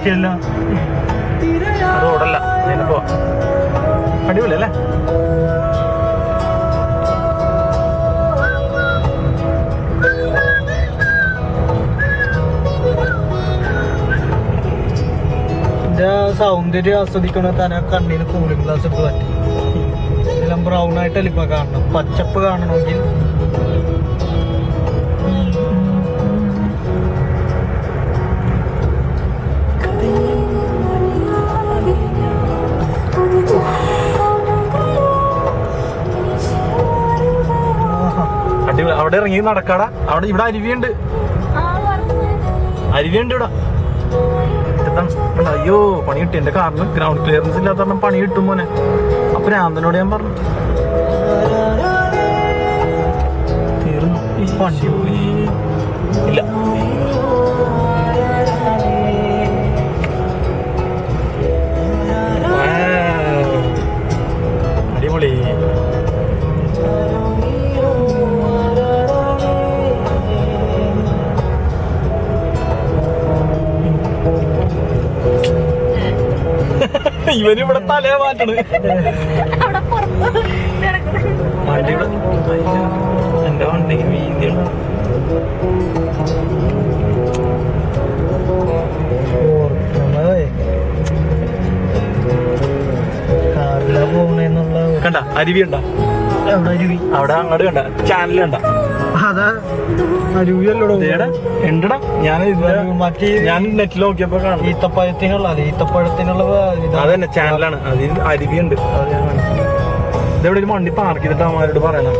നോക്കിയല്ല റോഡല്ല അതിനിപ്പോ അടിപൊളി അല്ലേ? സൗന്ദര്യം ആസ്വദിക്കണ തന്നെ കണ്ണിന് കൂളിംഗ് ഗ്ലാസ് ഇട്ട് പറ്റി. എല്ലാം ബ്രൗൺ ആയിട്ടല്ല ഇപ്പൊ കാണണം. പച്ചപ്പ് കാണണമെങ്കിൽ അടിപൊളി. അവിടെ ഇറങ്ങി നടക്കാടാ. അവിടെ ഇവിടെ അരുവിയുണ്ട്, അരുവിയുണ്ട് ഇവിടെ. അയ്യോ പണി കിട്ടി. എന്റെ കാറിന് ഗ്രൗണ്ട് ക്ലിയറൻസ് ഇല്ലാത്ത കാരണം പണി കിട്ടും മോനെ. അപ്പൊ രാന്തനോട് ഞാൻ പറഞ്ഞു തീർന്നു ഈ പണി ഇല്ല. അടിപൊളി. ഇവനിവിടെ തലേ മാറ്റണ്. വണ്ടി എന്റെ വണ്ടി വീതിയുള്ള കാറിലാ പോകണെന്നുള്ള കണ്ട അരുവി ഉണ്ട. എവിടെ അരുവി? അവിടെ അങ്ങോട്ട് കണ്ട ചാനൽ കണ്ട. അതാ അരുവിയല്ലോ ഉണ്ടടാ. മറ്റേ ഞാൻ നെറ്റിൽ നോക്കിയപ്പോ കാണാം. ഈത്തപ്പഴത്തിനുള്ള അതന്നെ ചാനലാണ്. അതിൽ അരുവിയുണ്ട്. ഇതെവിടെ ഒരു വണ്ടി പാർക്ക് ചെയ്തിട്ട് അമ്മമാരോട് പറയണം.